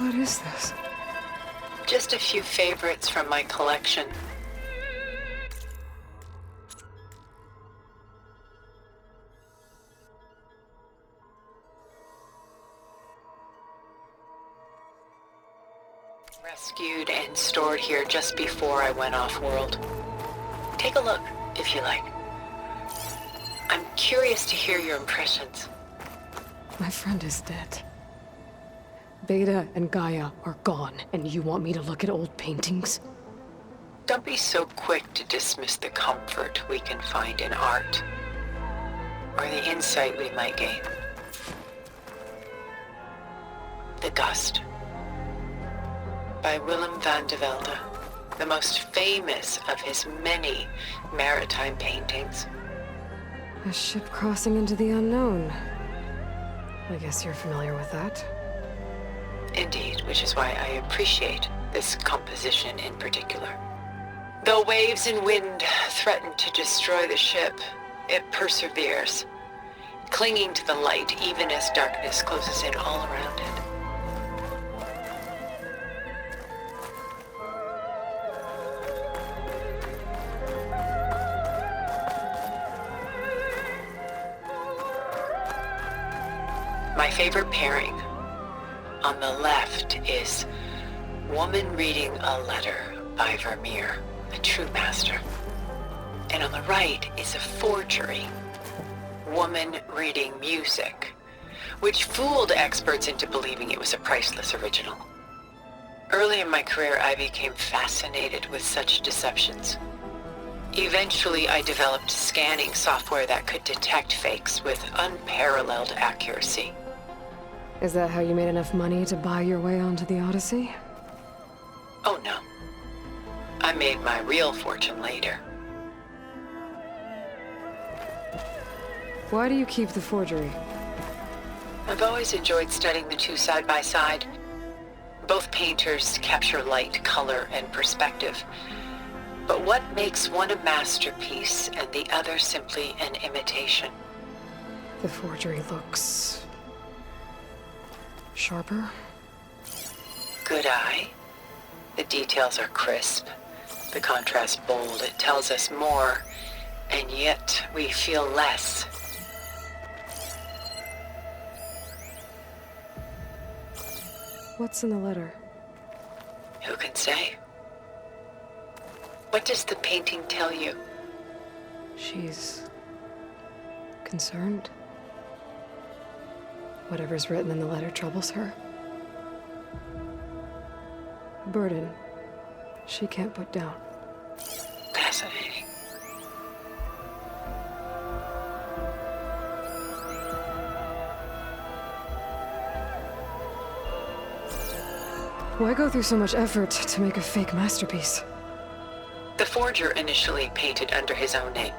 What is this? Just a few favorites from my collection. Rescued and stored here just before I went off-world. Take a look, if you like. I'm curious to hear your impressions. My friend is dead. Beta and Gaia are gone, and you want me to look at old paintings? Don't be so quick to dismiss the comfort we can find in art, or the insight we might gain. The Gust, by Willem van de Velde, the most famous of his many maritime paintings. A ship crossing into the unknown. I guess you're familiar with that. Indeed, which is why I appreciate this composition in particular. Though waves and wind threaten to destroy the ship, it perseveres, clinging to the light even as darkness closes in all around it. My favorite pairing on the left is Woman Reading a Letter by Vermeer, a true master. And on the right is a forgery, Woman Reading Music, which fooled experts into believing it was a priceless original. Early in my career, I became fascinated with such deceptions. Eventually, I developed scanning software that could detect fakes with unparalleled accuracy. Is that how you made enough money to buy your way onto the Odyssey? Oh no. I made my real fortune later. Why do you keep the forgery? I've always enjoyed studying the two side by side. Both painters capture light, color, and perspective. But what makes one a masterpiece and the other simply an imitation? The forgery looks sharper. Good eye. The details are crisp. The contrast bold. It tells us more, and yet we feel less. What's in the letter? Who can say? What does the painting tell you? She's concerned. Whatever's written in the letter troubles her. A burden she can't put down. Fascinating. Why go through so much effort to make a fake masterpiece? The forger initially painted under his own name,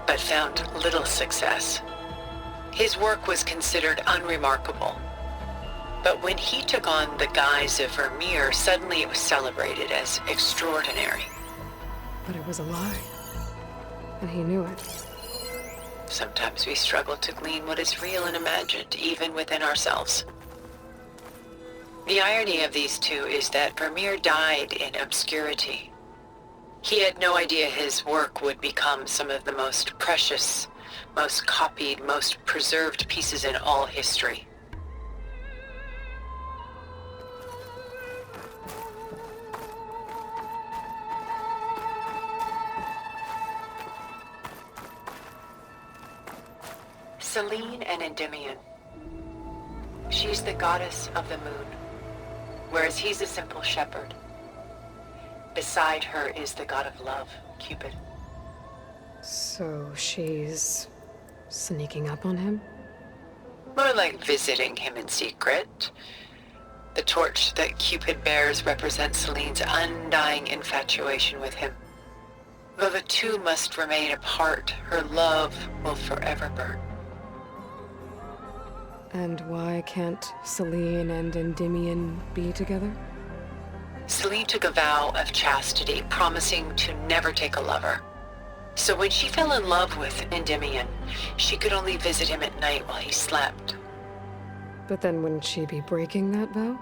but found little success. His work was considered unremarkable. But when he took on the guise of Vermeer, suddenly it was celebrated as extraordinary. But it was a lie. And he knew it. Sometimes we struggle to glean what is real and imagined, even within ourselves. The irony of these two is that Vermeer died in obscurity. He had no idea his work would become some of the most precious, most copied, most preserved pieces in all history. Selene and Endymion. She's the goddess of the moon, whereas he's a simple shepherd. Beside her is the god of love, Cupid. So she's sneaking up on him? More like visiting him in secret. The torch that Cupid bears represents Selene's undying infatuation with him. Though the two must remain apart, her love will forever burn. And why can't Selene and Endymion be together? Selene took a vow of chastity, promising to never take a lover. So when she fell in love with Endymion, she could only visit him at night while he slept. But then wouldn't she be breaking that vow?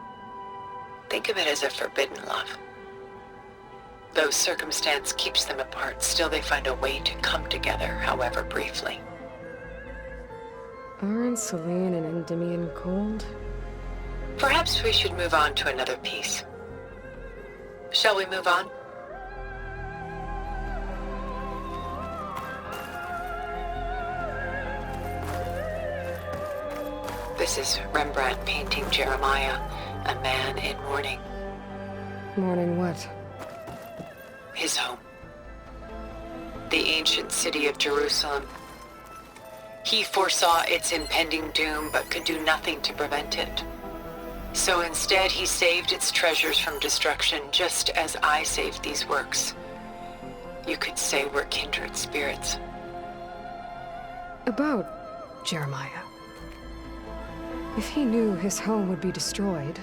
Think of it as a forbidden love. Though circumstance keeps them apart, still they find a way to come together, however briefly. Aren't Celine and Endymion cold? Perhaps we should move on to another piece. Shall we move on? This is Rembrandt painting Jeremiah, a man in mourning. Mourning what? His home. The ancient city of Jerusalem. He foresaw its impending doom, but could do nothing to prevent it. So instead, he saved its treasures from destruction, just as I saved these works. You could say we're kindred spirits. About Jeremiah. If he knew his home would be destroyed,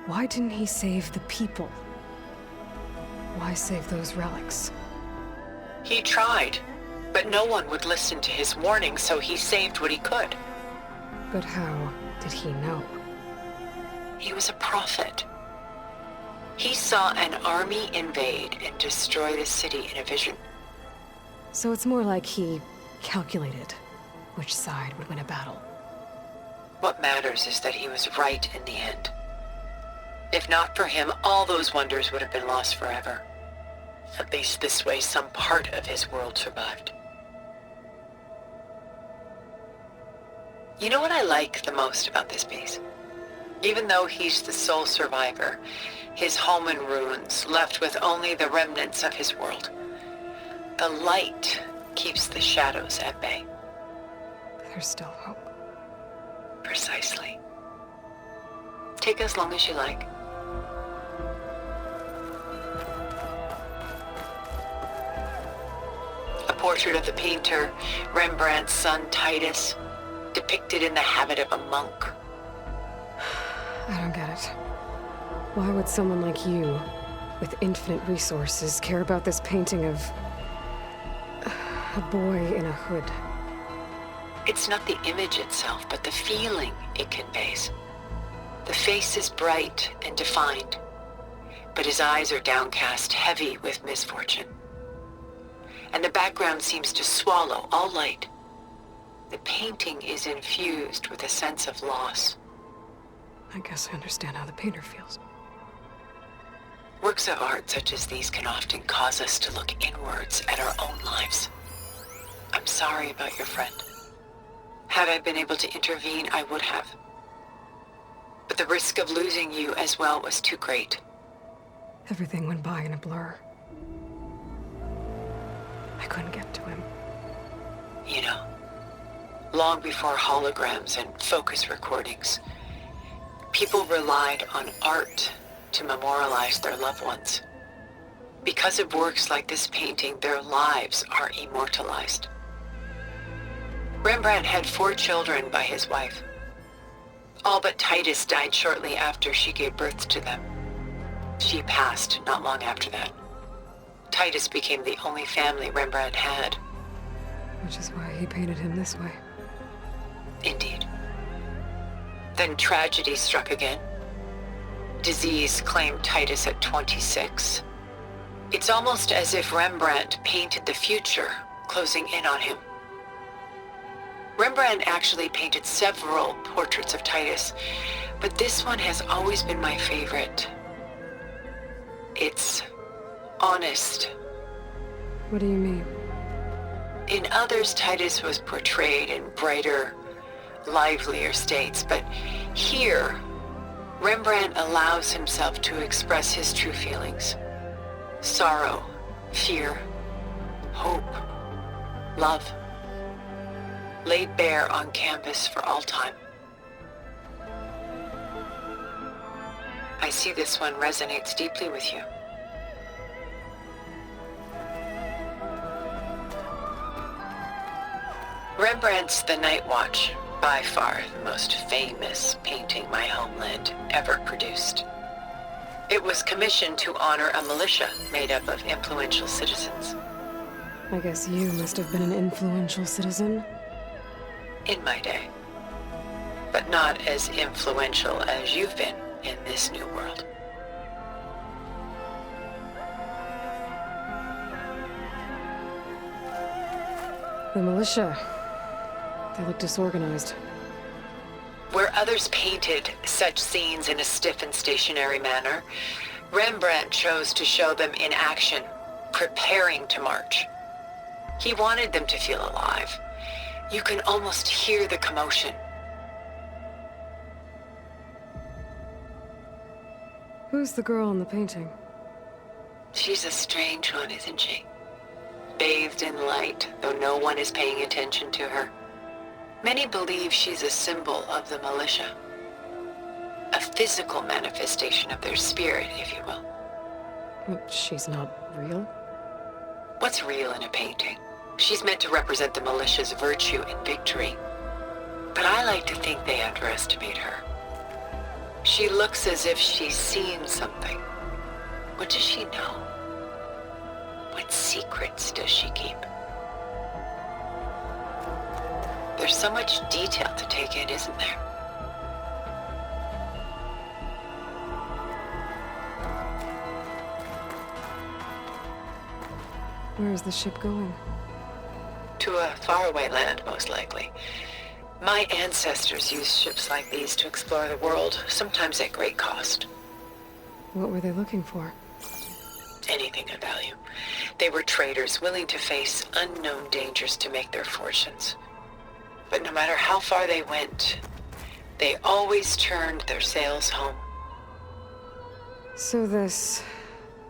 why didn't he save the people? Why save those relics? He tried, but no one would listen to his warning, so he saved what he could. But how did he know? He was a prophet. He saw an army invade and destroy the city in a vision. So it's more like he calculated which side would win a battle. What matters is that he was right in the end. If not for him, all those wonders would have been lost forever. At least this way, some part of his world survived. You know what I like the most about this piece? Even though he's the sole survivor, his home in ruins, left with only the remnants of his world. The light keeps the shadows at bay. There's still hope. Precisely. Take as long as you like. A portrait of the painter, Rembrandt's son Titus, depicted in the habit of a monk. I don't get it. Why would someone like you, with infinite resources, care about this painting of a boy in a hood? It's not the image itself, but the feeling it conveys. The face is bright and defined, but his eyes are downcast, heavy with misfortune. And the background seems to swallow all light. The painting is infused with a sense of loss. I guess I understand how the painter feels. Works of art such as these can often cause us to look inwards at our own lives. I'm sorry about your friend. Had I been able to intervene, I would have. But the risk of losing you as well was too great. Everything went by in a blur. I couldn't get to him. You know, long before holograms and focus recordings, people relied on art to memorialize their loved ones. Because of works like this painting, their lives are immortalized. Rembrandt had 4 children by his wife. All but Titus died shortly after she gave birth to them. She passed not long after that. Titus became the only family Rembrandt had. Which is why he painted him this way. Indeed. Then tragedy struck again. Disease claimed Titus at 26. It's almost as if Rembrandt painted the future, closing in on him. Rembrandt actually painted several portraits of Titus, but this one has always been my favorite. It's honest. What do you mean? In others, Titus was portrayed in brighter, livelier states, but here, Rembrandt allows himself to express his true feelings. Sorrow, fear, hope, love, laid bare on canvas for all time. I see this one resonates deeply with you. Rembrandt's The Night Watch, by far the most famous painting my homeland ever produced. It was commissioned to honor a militia made up of influential citizens. I guess you must have been an influential citizen. In my day. But not as influential as you've been, in this new world. The militia. They look disorganized. Where others painted such scenes in a stiff and stationary manner, Rembrandt chose to show them in action, preparing to march. He wanted them to feel alive. You can almost hear the commotion. Who's the girl in the painting? She's a strange one, isn't she? Bathed in light, though no one is paying attention to her. Many believe she's a symbol of the militia. A physical manifestation of their spirit, if you will. But she's not real? What's real in a painting? She's meant to represent the militia's virtue and victory. But I like to think they underestimate her. She looks as if she's seen something. What does she know? What secrets does she keep? There's so much detail to take in, isn't there? Where is the ship going? To a faraway land, most likely. My ancestors used ships like these to explore the world, sometimes at great cost. What were they looking for? Anything of value. They were traders willing to face unknown dangers to make their fortunes. But no matter how far they went, they always turned their sails home. So this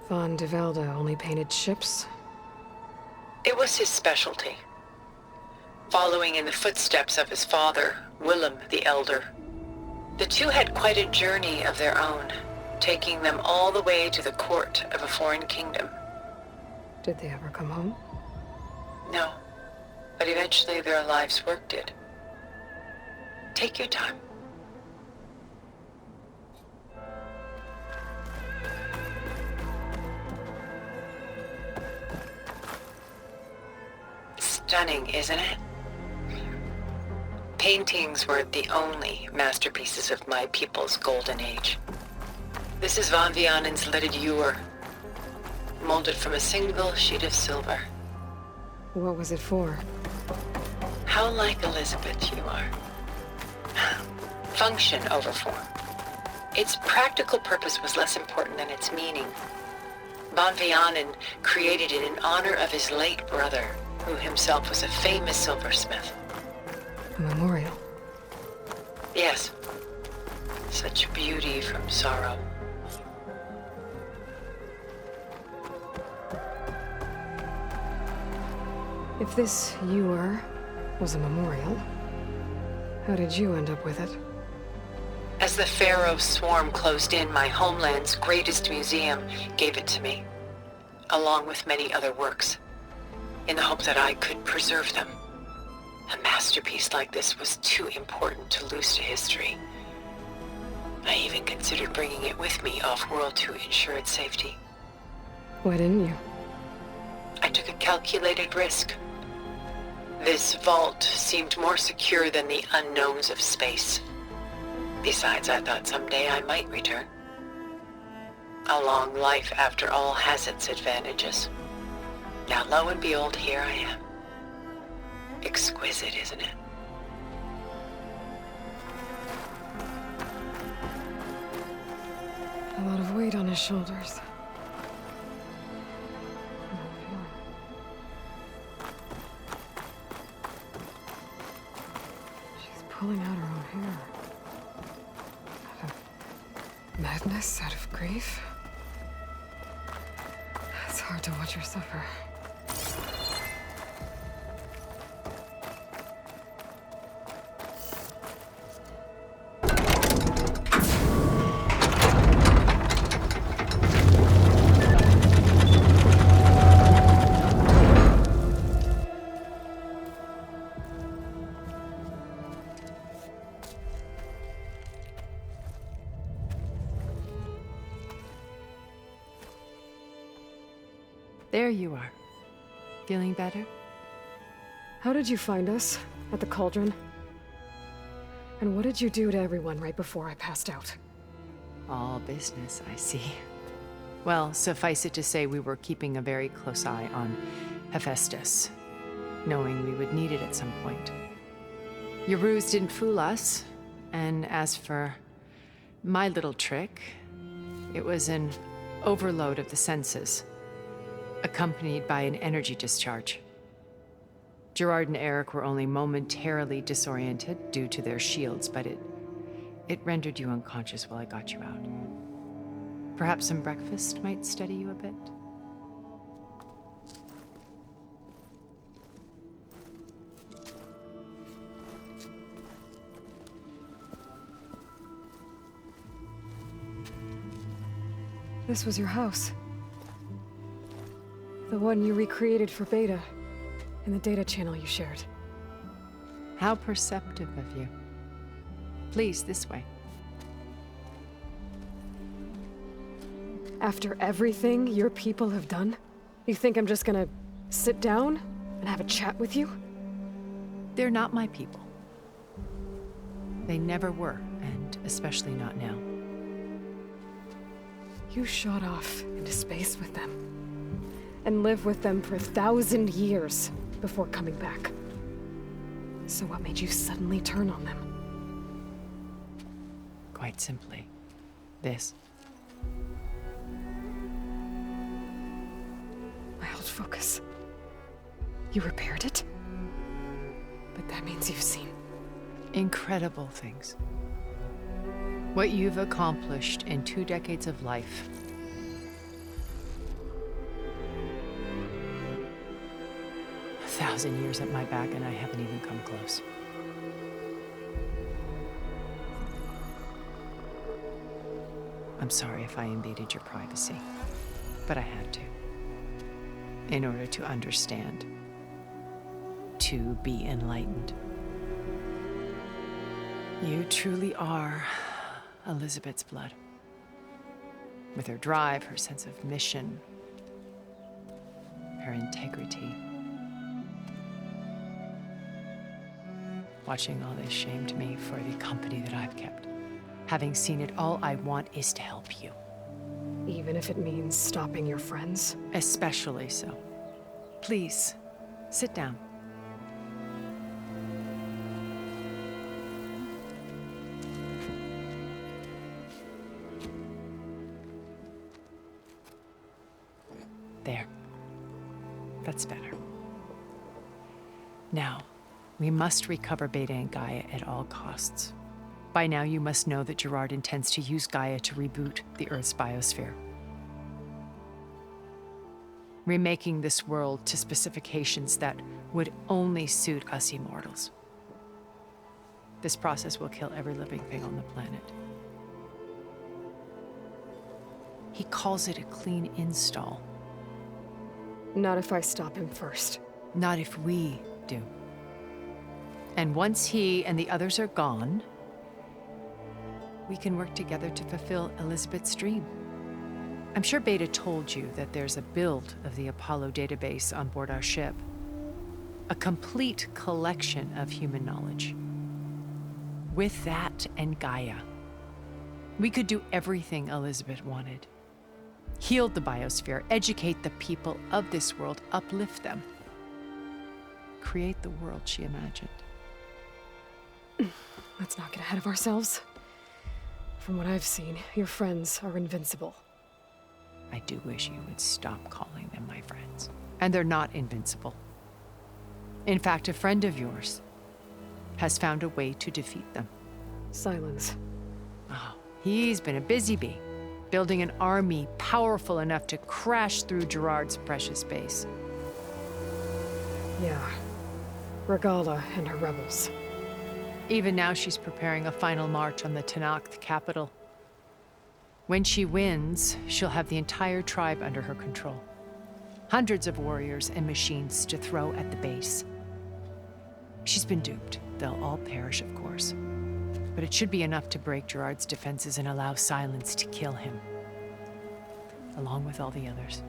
Von de Velde only painted ships? It was his specialty. Following in the footsteps of his father, Willem the Elder. The two had quite a journey of their own, taking them all the way to the court of a foreign kingdom. Did they ever come home? No, but eventually their lives worked it. Take your time. Stunning, isn't it? Paintings weren't the only masterpieces of my people's golden age. This is Van Vianen's leaded ewer, molded from a single sheet of silver. What was it for? How like Elizabeth you are. Function over form. Its practical purpose was less important than its meaning. Van Vianen created it in honor of his late brother, who himself was a famous silversmith. A memorial. Yes. Such beauty from sorrow. If this ewer was a memorial, how did you end up with it? As the Pharaoh's swarm closed in, my homeland's greatest museum gave it to me, along with many other works, in the hope that I could preserve them. A masterpiece like this was too important to lose to history. I even considered bringing it with me off-world to ensure its safety. Why didn't you? I took a calculated risk. This vault seemed more secure than the unknowns of space. Besides, I thought someday I might return. A long life, after all, has its advantages. Now, lo and behold, here I am. Exquisite, isn't it? A lot of weight on his shoulders. She's pulling out her own hair. Out of madness, out of grief. It's hard to watch her suffer. There you are. Feeling better? How did you find us? At the cauldron? And what did you do to everyone right before I passed out? All business, I see. Well, suffice it to say we were keeping a very close eye on Hephaestus, knowing we would need it at some point. Your ruse didn't fool us, and as for my little trick, it was an overload of the senses, accompanied by an energy discharge. Gerard and Eric were only momentarily disoriented due to their shields, but it rendered you unconscious while I got you out. Perhaps some breakfast might steady you a bit? This was your house. The one you recreated for Beta, in the data channel you shared. How perceptive of you. Please, this way. After everything your people have done, you think I'm just gonna sit down and have a chat with you? They're not my people. They never were, and especially not now. You shot off into space with them, and lived with them for 1,000 years before coming back. So what made you suddenly turn on them? Quite simply, this. I held focus. You repaired it? But that means you've seen Incredible things. What you've accomplished in 2 decades of life. A 1,000 years at my back and I haven't even come close. I'm sorry if I invaded your privacy, but I had to. In order to understand. To be enlightened. You truly are Elizabeth's blood. With her drive, her sense of mission, her integrity. Watching all this shamed me for the company that I've kept. Having seen it, all I want is to help you. even if it means stopping your friends? Especially so. Please, sit down. There. That's better. Now, we must recover Beta and Gaia at all costs. By now, you must know that Gerard intends to use Gaia to reboot the Earth's biosphere. Remaking this world to specifications that would only suit us immortals. This process will kill every living thing on the planet. He calls it a clean install. Not if I stop him first. Not if we do. And once he and the others are gone, we can work together to fulfill Elizabeth's dream. I'm sure Beta told you that there's a build of the Apollo database on board our ship. A complete collection of human knowledge. With that and Gaia, we could do everything Elizabeth wanted. Heal the biosphere, educate the people of this world, uplift them. Create the world she imagined. Let's not get ahead of ourselves. From what I've seen, your friends are invincible. I do wish you would stop calling them my friends. And they're not invincible. In fact, a friend of yours has found a way to defeat them. Silence. Oh, he's been a busy bee, building an army powerful enough to crash through Gerard's precious base. Yeah. Regala and her rebels. Even now, she's preparing a final march on the Tenakth capital. When she wins, she'll have the entire tribe under her control. Hundreds of warriors and machines to throw at the base. She's been duped. They'll all perish, of course. But it should be enough to break Gerard's defenses and allow Silence to kill him. Along with all the others.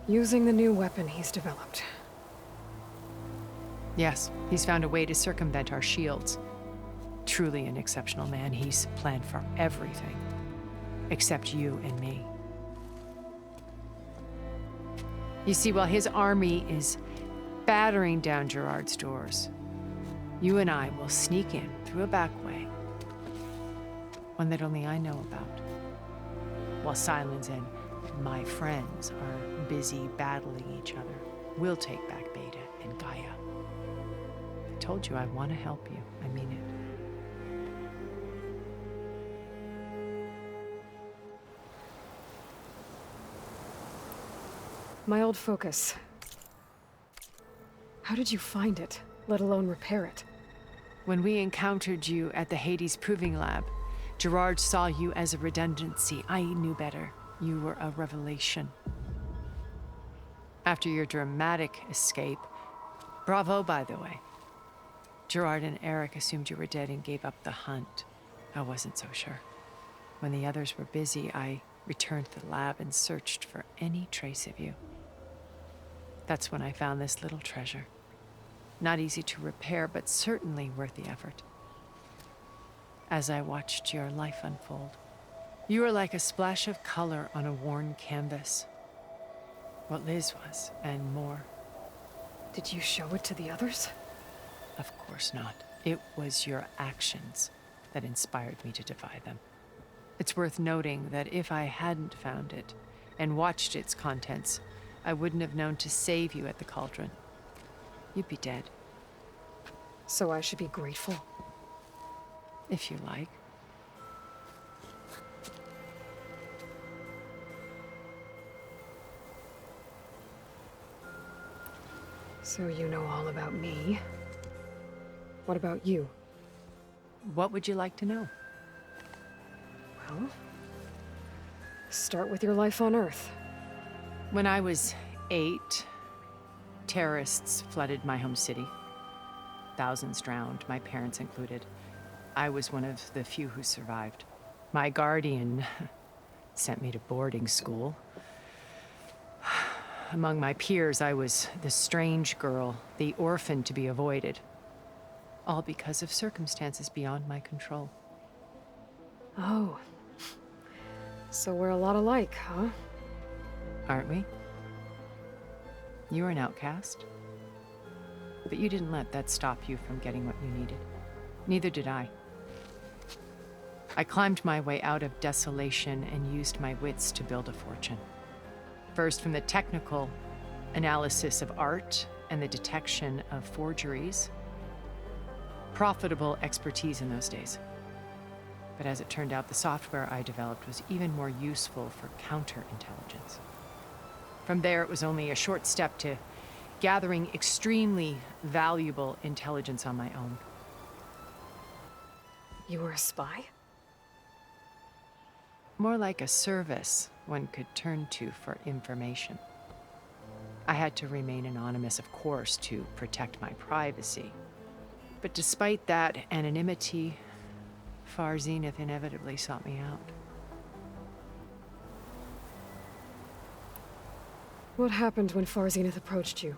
Using the new weapon he's developed. Yes, he's found a way to circumvent our shields. Truly an exceptional man. He's planned for everything. except you and me. You see, while his army is battering down Gerard's doors, you and I will sneak in through a back way, one that only I know about, while Silence and my friends are busy battling each other. We'll take back Beta and Gaia. I told you I want to help you. I mean it. My old focus. How did you find it, let alone repair it? When we encountered you at the Hades Proving Lab, Gerard saw you as a redundancy. I knew better. You were a revelation. After your dramatic escape, bravo, by the way, Gerard and Eric assumed you were dead and gave up the hunt. I wasn't so sure. When the others were busy, I returned to the lab and searched for any trace of you. That's when I found this little treasure. Not easy to repair, but certainly worth the effort. As I watched your life unfold, you were like a splash of color on a worn canvas. What Liz was, and more. Did you show it to the others? Of course not. It was your actions that inspired me to defy them. It's worth noting that if I hadn't found it and watched its contents, I wouldn't have known to save you at the cauldron. You'd be dead. So I should be grateful? If you like. So you know all about me. What about you? What would you like to know? Well, start with your life on Earth. When I was 8, terrorists flooded my home city. Thousands drowned, my parents included. I was one of the few who survived. My guardian sent me to boarding school. Among my peers, I was the strange girl, the orphan to be avoided. All because of circumstances beyond my control. Oh. So we're a lot alike, huh? Aren't we? You were an outcast. But you didn't let that stop you from getting what you needed. Neither did I. I climbed my way out of desolation and used my wits to build a fortune. First, from the technical analysis of art and the detection of forgeries. Profitable expertise in those days. But as it turned out, the software I developed was even more useful for counterintelligence. From there, it was only a short step to gathering extremely valuable intelligence on my own. You were a spy? More like a service one could turn to for information. I had to remain anonymous, of course, to protect my privacy. But despite that anonymity, Far Zenith inevitably sought me out. What happened when Far Zenith approached you?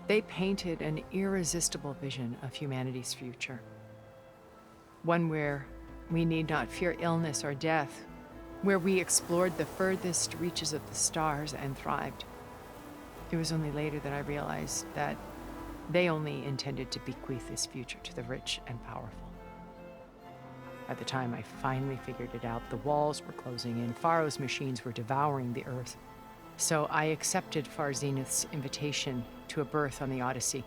They painted an irresistible vision of humanity's future. One where we need not fear illness or death, where we explored the furthest reaches of the stars and thrived. It was only later that I realized that they only intended to bequeath this future to the rich and powerful. By the time I finally figured it out, the walls were closing in, Pharaoh's machines were devouring the earth. So I accepted Far Zenith's invitation to a berth on the Odyssey.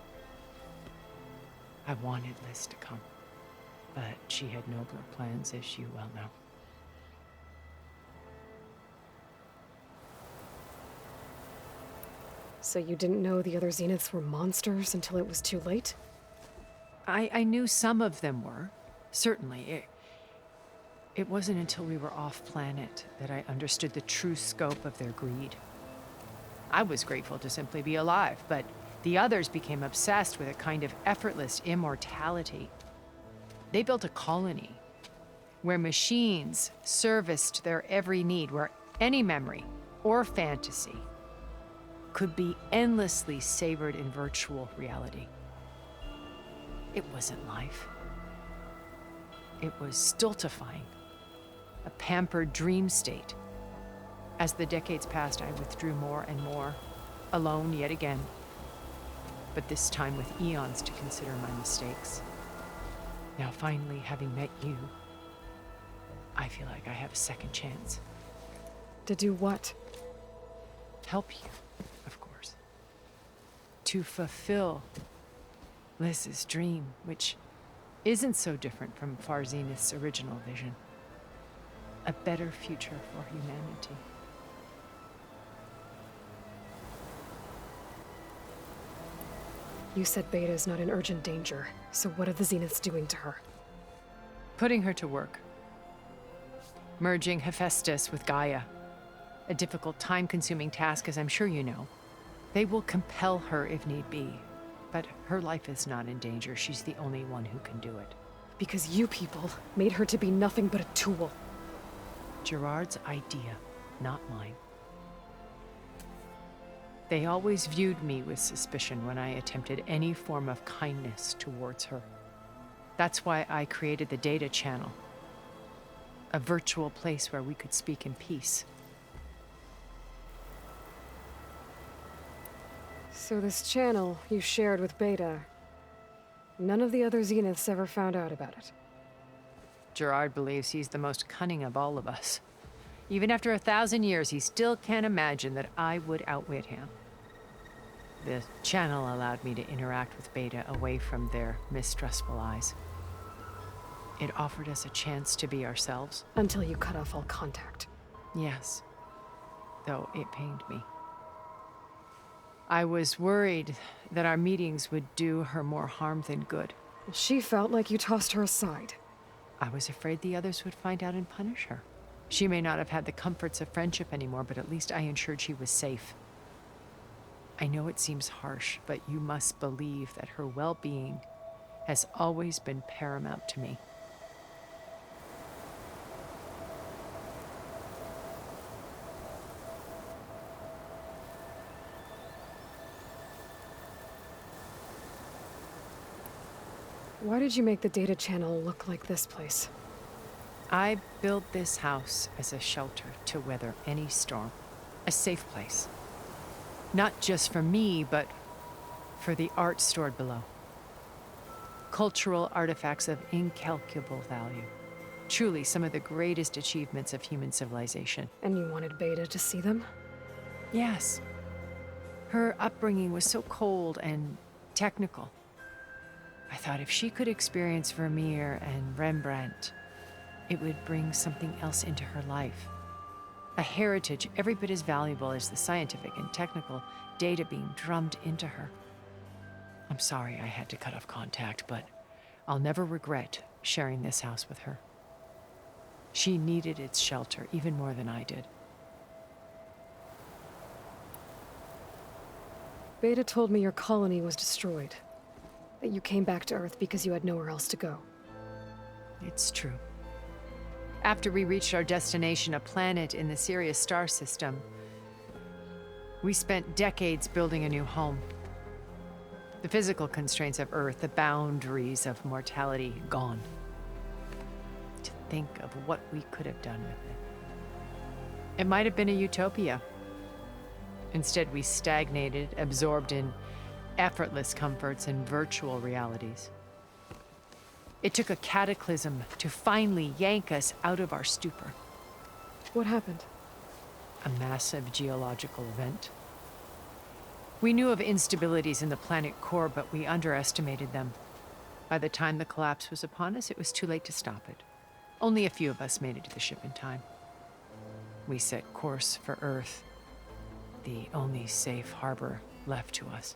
I wanted Liz to come, but she had nobler plans, as you well know. So you didn't know the other Zeniths were monsters until it was too late? I knew some of them were, certainly. It wasn't until we were off-planet that I understood the true scope of their greed. I was grateful to simply be alive, but the others became obsessed with a kind of effortless immortality. They built a colony where machines serviced their every need, where any memory or fantasy could be endlessly savored in virtual reality. It wasn't life. It was stultifying, a pampered dream state. As the decades passed, I withdrew more and more, alone yet again, but this time with eons to consider my mistakes. Now finally, having met you, I feel like I have a second chance. To do what? Help you, of course. To fulfill Liz's dream, which isn't so different from Far Zenith's original vision. A better future for humanity. You said Beta is not in urgent danger, so what are the Zeniths doing to her? Putting her to work. Merging Hephaestus with Gaia. A difficult, time-consuming task, as I'm sure you know. They will compel her if need be, but her life is not in danger. She's the only one who can do it. Because you people made her to be nothing but a tool. Gerard's idea, not mine. They always viewed me with suspicion when I attempted any form of kindness towards her. That's why I created the data channel. A virtual place where we could speak in peace. So this channel you shared with Beta, none of the other Zeniths ever found out about it. Gerard believes he's the most cunning of all of us. Even after 1,000 years, he still can't imagine that I would outwit him. The channel allowed me to interact with Beta away from their mistrustful eyes. It offered us a chance to be ourselves. Until you cut off all contact. Yes, though it pained me. I was worried that our meetings would do her more harm than good. She felt like you tossed her aside. I was afraid the others would find out and punish her. She may not have had the comforts of friendship anymore, but at least I ensured she was safe. I know it seems harsh, but you must believe that her well-being has always been paramount to me. Why did you make the data channel look like this place? I built this house as a shelter to weather any storm. A safe place. Not just for me, but for the art stored below. Cultural artifacts of incalculable value. Truly some of the greatest achievements of human civilization. And you wanted Beta to see them? Yes. Her upbringing was so cold and technical. I thought if she could experience Vermeer and Rembrandt, it would bring something else into her life. A heritage every bit as valuable as the scientific and technical data being drummed into her. I'm sorry I had to cut off contact, but I'll never regret sharing this house with her. She needed its shelter even more than I did. Beta told me your colony was destroyed. That you came back to Earth because you had nowhere else to go. It's true. After we reached our destination, a planet in the Sirius star system, we spent decades building a new home. The physical constraints of Earth, the boundaries of mortality, gone. To think of what we could have done with it. It might have been a utopia. Instead, we stagnated, absorbed in effortless comforts and virtual realities. It took a cataclysm to finally yank us out of our stupor. What happened? A massive geological event. We knew of instabilities in the planet core, but we underestimated them. By the time the collapse was upon us, it was too late to stop it. Only a few of us made it to the ship in time. We set course for Earth, the only safe harbor left to us.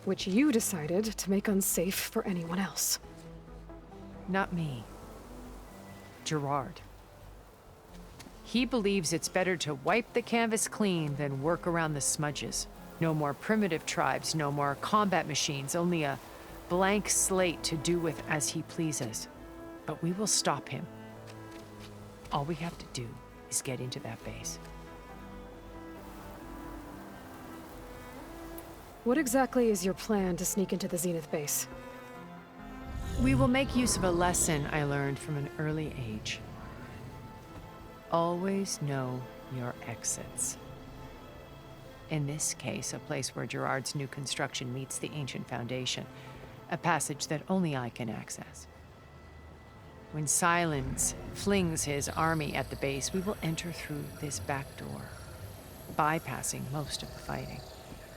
Which you decided to make unsafe for anyone else. Not me. Gerard. He believes it's better to wipe the canvas clean than work around the smudges. No more primitive tribes, no more combat machines, only a blank slate to do with as he pleases. But we will stop him. All we have to do is get into that base. What exactly is your plan to sneak into the Zenith base? We will make use of a lesson I learned from an early age. always know your exits. In this case, a place where Gerard's new construction meets the ancient foundation, a passage that only I can access. When Silence flings his army at the base, we will enter through this back door, bypassing most of the fighting.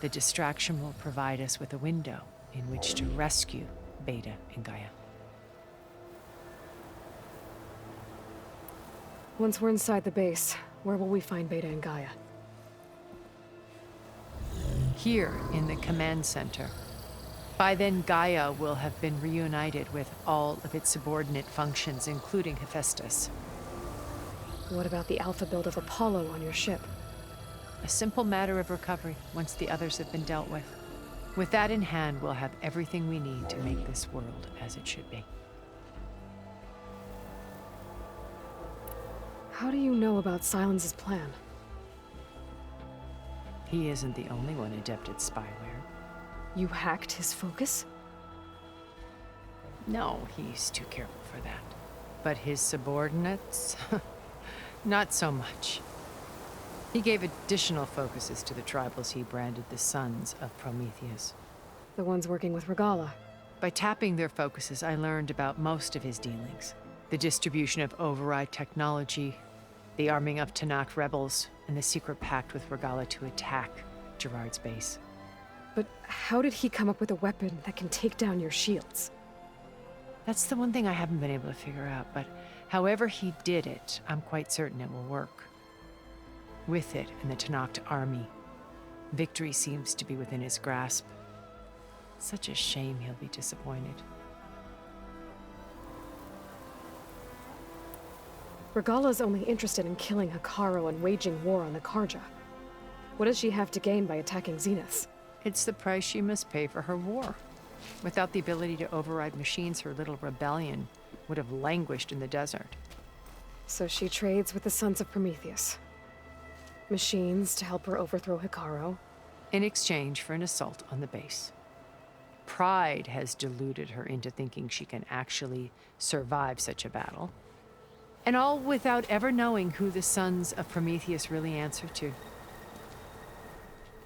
The distraction will provide us with a window in which to rescue Beta and Gaia. Once we're inside the base, where will we find Beta and Gaia? Here in the command center. By then, Gaia will have been reunited with all of its subordinate functions, including Hephaestus. What about the alpha build of Apollo on your ship? A simple matter of recovery once the others have been dealt with. With that in hand, we'll have everything we need to make this world as it should be. How do you know about Silence's plan? He isn't the only one adept at spyware. You hacked his focus? No, he's too careful for that. But his subordinates? Not so much. He gave additional focuses to the tribals he branded the Sons of Prometheus. The ones working with Regala. By tapping their focuses, I learned about most of his dealings. The distribution of override technology, the arming of Tanakh rebels, and the secret pact with Regala to attack Gerard's base. But how did he come up with a weapon that can take down your shields? That's the one thing I haven't been able to figure out, but however he did it, I'm quite certain it will work. With it and the Tanakh army, victory seems to be within his grasp. Such a shame he'll be disappointed. Regala's only interested in killing Hekarro and waging war on the Karja. What does she have to gain by attacking Zeniths? It's the price she must pay for her war. Without the ability to override machines, her little rebellion would have languished in the desert. So she trades with the Sons of Prometheus. Machines to help her overthrow Hekarro. In exchange for an assault on the base. Pride has deluded her into thinking she can actually survive such a battle. And all without ever knowing who the Sons of Prometheus really answer to.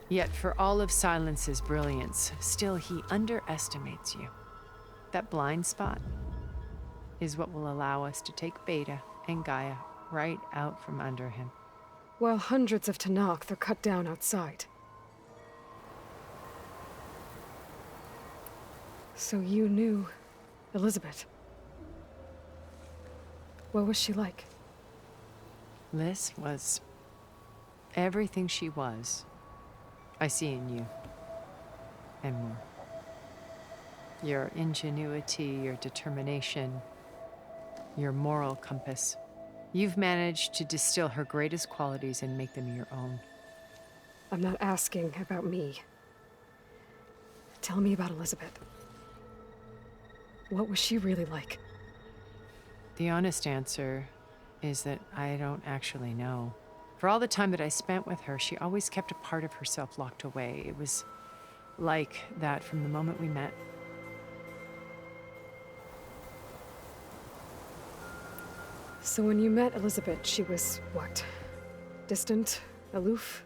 Yet for all of Silence's brilliance, still he underestimates you. That blind spot is what will allow us to take Beta and Gaia right out from under him. While hundreds of Tanakh are cut down outside. So you knew Elizabeth. What was she like? Liz was everything she was. I see in you. And more. Your ingenuity, your determination, your moral compass. You've managed to distill her greatest qualities and make them your own. I'm not asking about me. Tell me about Elizabeth. What was she really like? The honest answer is that I don't actually know. For all the time that I spent with her, she always kept a part of herself locked away. It was like that from the moment we met. So when you met Elizabeth, she was what? Distant? Aloof?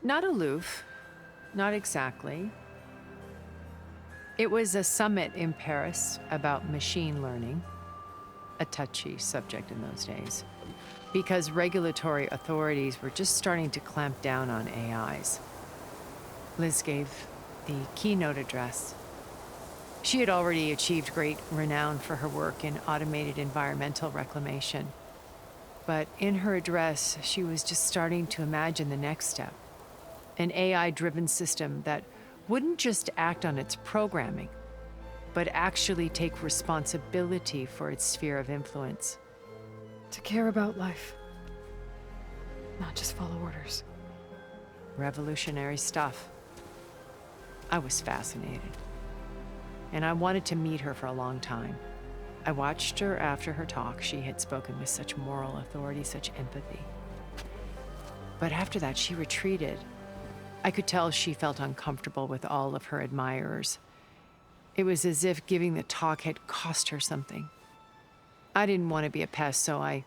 Not aloof. Not exactly. It was a summit in Paris about machine learning. A touchy subject in those days. Because regulatory authorities were just starting to clamp down on AIs. Liz gave the keynote address. She had already achieved great renown for her work in automated environmental reclamation. But in her address, she was just starting to imagine the next step. An AI-driven system that wouldn't just act on its programming, but actually take responsibility for its sphere of influence. To care about life. Not just follow orders. Revolutionary stuff. I was fascinated. And I wanted to meet her for a long time. I watched her after her talk. She had spoken with such moral authority, such empathy. But after that, she retreated. I could tell she felt uncomfortable with all of her admirers. It was as if giving the talk had cost her something. I didn't want to be a pest, so I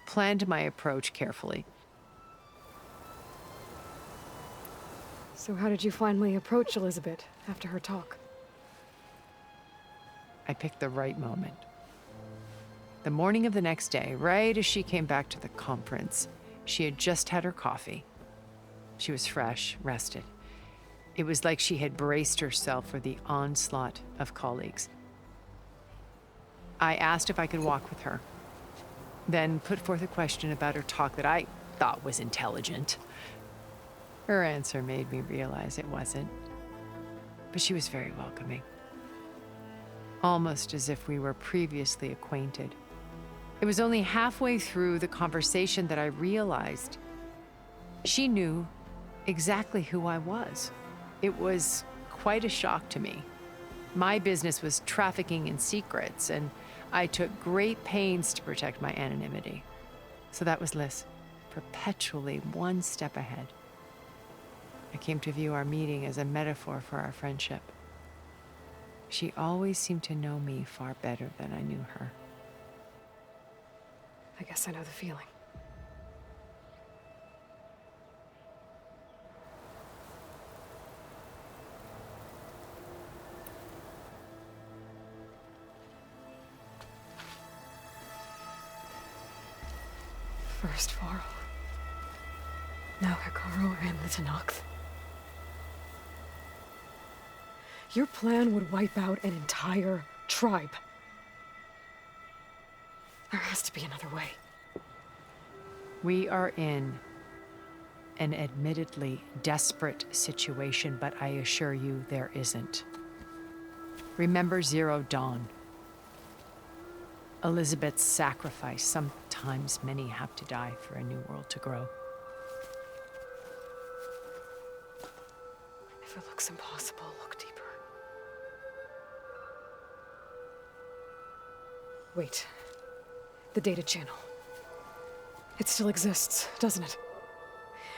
planned my approach carefully. So how did you finally approach Elizabeth after her talk? I picked the right moment. The morning of the next day, right as she came back to the conference, she had just had her coffee. She was fresh, rested. It was like she had braced herself for the onslaught of colleagues. I asked if I could walk with her, then put forth a question about her talk that I thought was intelligent. Her answer made me realize it wasn't, but she was very welcoming. Almost as if we were previously acquainted. It was only halfway through the conversation that I realized she knew exactly who I was. It was quite a shock to me. My business was trafficking in secrets, and I took great pains to protect my anonymity. So that was Liz, perpetually one step ahead. I came to view our meeting as a metaphor for our friendship. She always seemed to know me far better than I knew her. I guess I know the feeling. First Varl. Now Hikaru and the Tenakth. Your plan would wipe out an entire tribe. There has to be another way. We are in an admittedly desperate situation, but I assure you there isn't. Remember Zero Dawn. Elizabeth's sacrifice. Sometimes many have to die for a new world to grow. If it looks impossible, look deeper. Wait. The data channel. It still exists, doesn't it?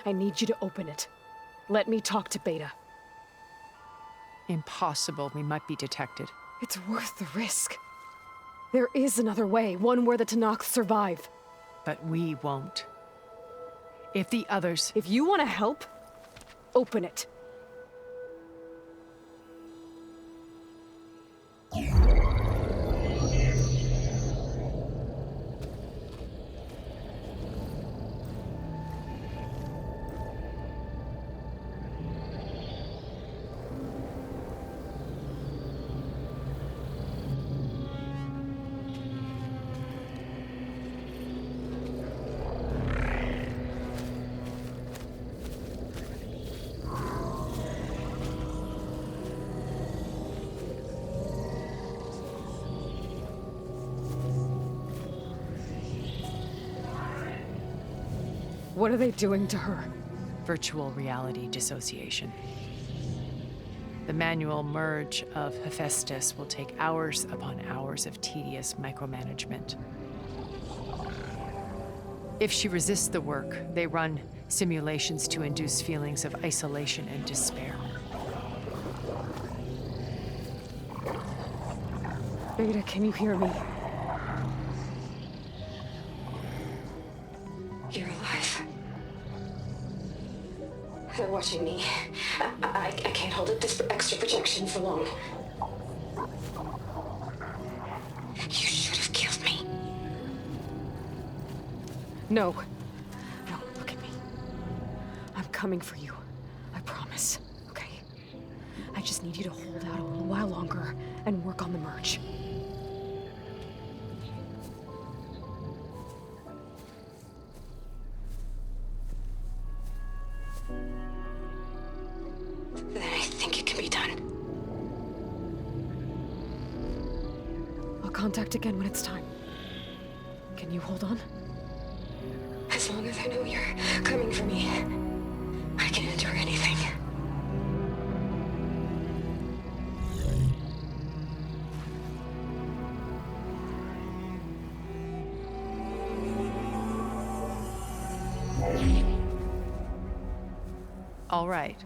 I need you to open it. Let me talk to Beta. Impossible. We might be detected. It's worth the risk. There is another way, one where the Tenakth survive. But we won't. If the others... If you want to help, open it. What are they doing to her? Virtual reality dissociation. The manual merge of Hephaestus will take hours upon hours of tedious micromanagement. If she resists the work, they run simulations to induce feelings of isolation and despair. Beta, can you hear me? You're alive. They're watching me. I can't hold up this extra projection for long. You should have killed me. No. No, look at me. I'm coming for you. I promise. Okay? I just need you to hold out a little while longer and work on the merge. Then I think it can be done. I'll contact again when it's time. Can you hold on? As long as I know you're coming for me, I can endure anything. All right.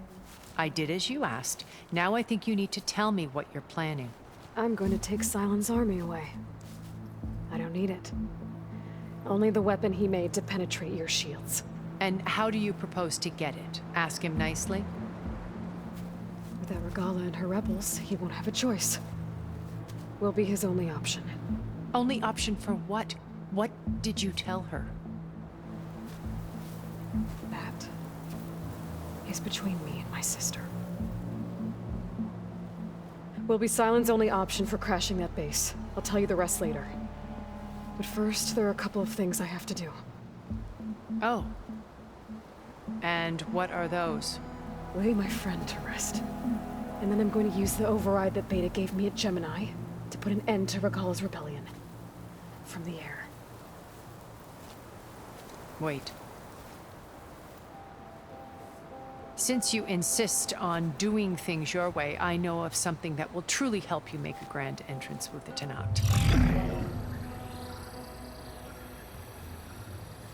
I did as you asked. Now I think you need to tell me what you're planning. I'm going to take Silent's army away. I don't need it. Only the weapon he made to penetrate your shields. And how do you propose to get it? Ask him nicely? Without Regala and her rebels, he won't have a choice. We'll be his only option. Only option for what? What did you tell her? That is between me and my sister. Will be Sylens' only option for crashing that base. I'll tell you the rest later. But first, there are a couple of things I have to do. Oh. And what are those? Lay my friend to rest. And then I'm going to use the override that Beta gave me at Gemini to put an end to Regala's rebellion. From the air. Wait. Since you insist on doing things your way, I know of something that will truly help you make a grand entrance with the Tenat.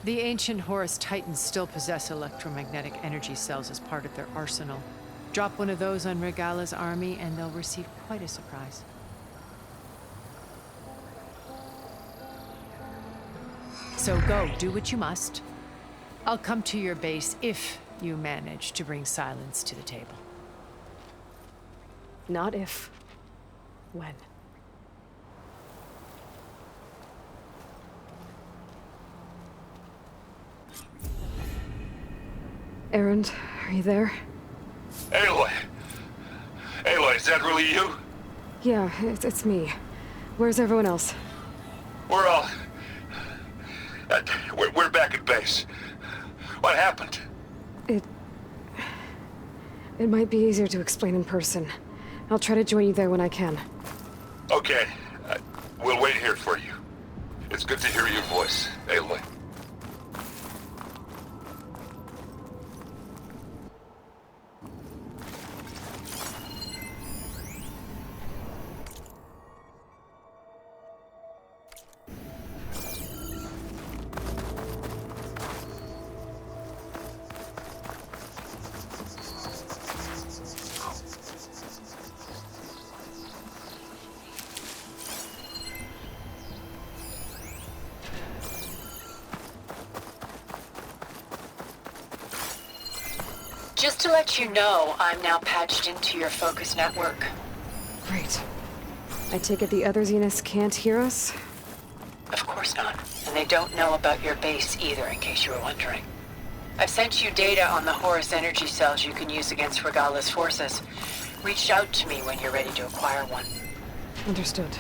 The ancient Horus Titans still possess electromagnetic energy cells as part of their arsenal. Drop one of those on Regala's army and they'll receive quite a surprise. So go, do what you must. I'll come to your base if you manage to bring Sylens to the table. Not if. When. Erend, are you there? Aloy! Aloy, is that really you? Yeah, it's me. Where's everyone else? We're all... we're back at base. What happened? It might be easier to explain in person. I'll try to join you there when I can. Okay. We'll wait here for you. It's good to hear your voice, Aloy. Just to let you know, I'm now patched into your focus network. Great. I take it the other Zeniths can't hear us? Of course not. And they don't know about your base either, in case you were wondering. I've sent you data on the Horus energy cells you can use against Regala's forces. Reach out to me when you're ready to acquire one. Understood.